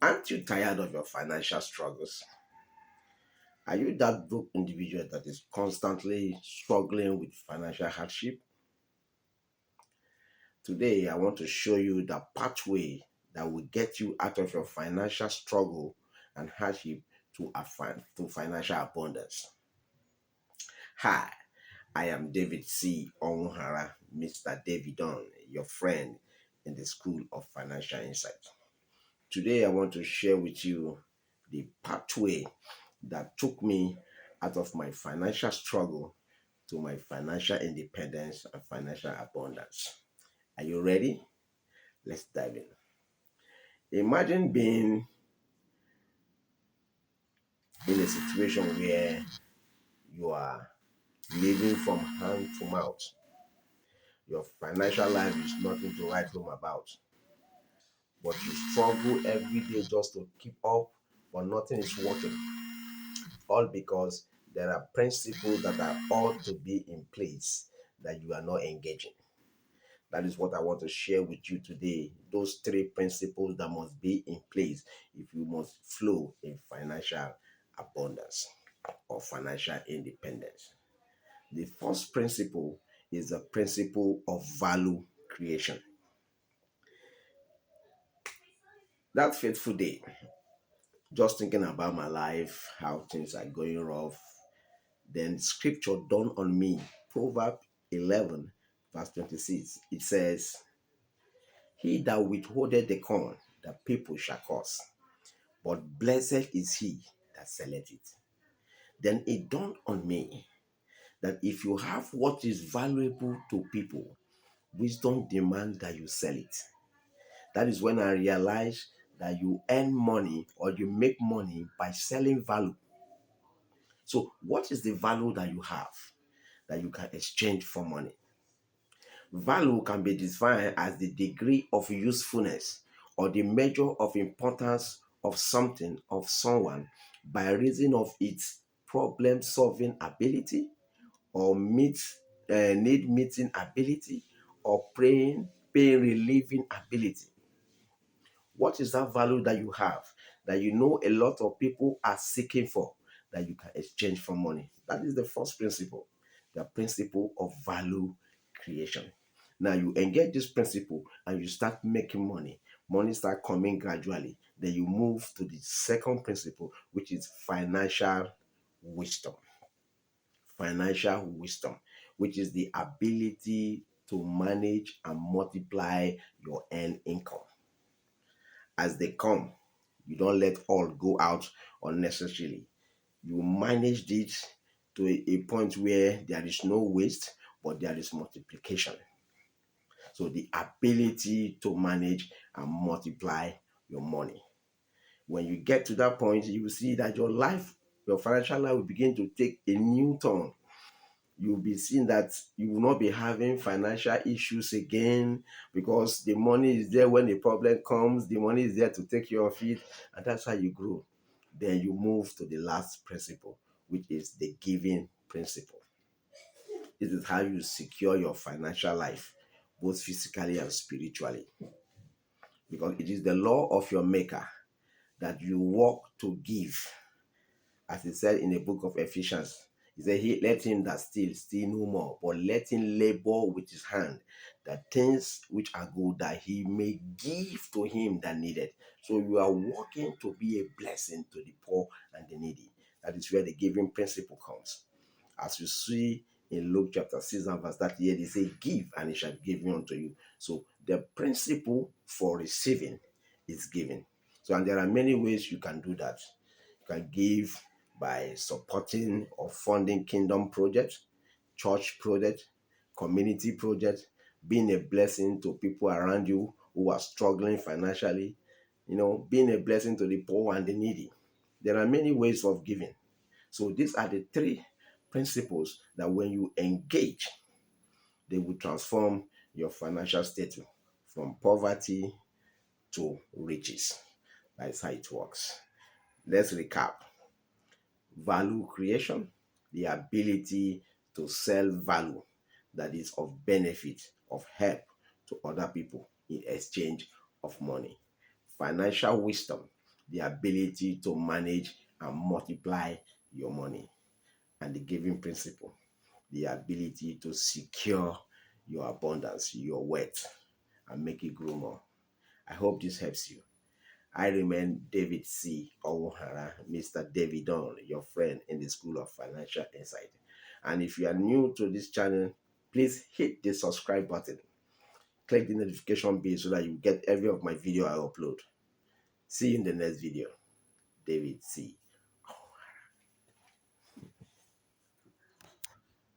Aren't you tired of your financial struggles? Are you that broke individual that is constantly struggling with financial hardship? Today, I want to show you the pathway that will get you out of your financial struggle and hardship to financial abundance. Hi, I am David C. Onhara, Mr. David Don, your friend in the School of Financial Insight. Today, I want to share with you the pathway that took me out of my financial struggle to my financial independence and financial abundance. Are you ready? Let's dive in. Imagine being in a situation where you are living from hand to mouth. Your financial life is nothing to write home about, but you struggle every day just to keep up, but nothing is working. All because there are principles that are ought to be in place that you are not engaging. That is what I want to share with you today. Those three principles that must be in place if you must flow in financial abundance or financial independence. The first principle is the principle of value creation. That fateful day, just thinking about my life, how things are going rough, then scripture dawned on me. Proverbs 11, verse 26. It says, He that withholdeth the corn, the people shall curse, but blessed is he that selleth it. Then it dawned on me that if you have what is valuable to people, wisdom demands that you sell it. That is when I realized that you earn money or you make money by selling value. So, what is the value that you have that you can exchange for money? Value can be defined as the degree of usefulness or the measure of importance of something, of someone, by reason of its problem solving ability or need meeting ability or pain relieving ability. What is that value that you have that you know a lot of people are seeking for that you can exchange for money? That is the first principle, the principle of value creation. Now you engage this principle and you start making money. Money start coming gradually. Then you move to the second principle, which is financial wisdom. Financial wisdom, which is the ability to manage and multiply your earned income. As they come, you don't let all go out unnecessarily. You manage it to a point where there is no waste, but there is multiplication. So the ability to manage and multiply your money. When you get to that point, you will see that your financial life will begin to take a new turn. You'll be seeing that you will not be having financial issues again because the money is there when the problem comes. The money is there to take care of it, and that's how you grow. Then you move to the last principle, which is the giving principle. This is how you secure your financial life, both physically and spiritually, because it is the law of your maker that you work to give. As it said in the book of Ephesians, he said, let him that steal no more, but let him labor with his hand, the things which are good, that he may give to him that needed. So you are working to be a blessing to the poor and the needy. That is where the giving principle comes. As you see in Luke chapter 6 and verse 38, they say, give and it shall be given unto you. So the principle for receiving is giving. So, and there are many ways you can do that. You can give by supporting or funding kingdom projects, church projects, community projects, being a blessing to people around you who are struggling financially, being a blessing to the poor and the needy. There are many ways of giving. So these are the three principles that when you engage, they will transform your financial status from poverty to riches. That's how it works. Let's recap. Value creation, the ability to sell value that is of benefit, of help to other people in exchange of money. Financial wisdom, the ability to manage and multiply your money. And the giving principle, the ability to secure your abundance, your wealth, and make it grow more. I hope this helps you. I remain David C. Owuhara, Mr. David Don, your friend in the School of Financial Insight. And if you are new to this channel, please hit the subscribe button. Click the notification bell so that you get every of my video I upload. See you in the next video. David C.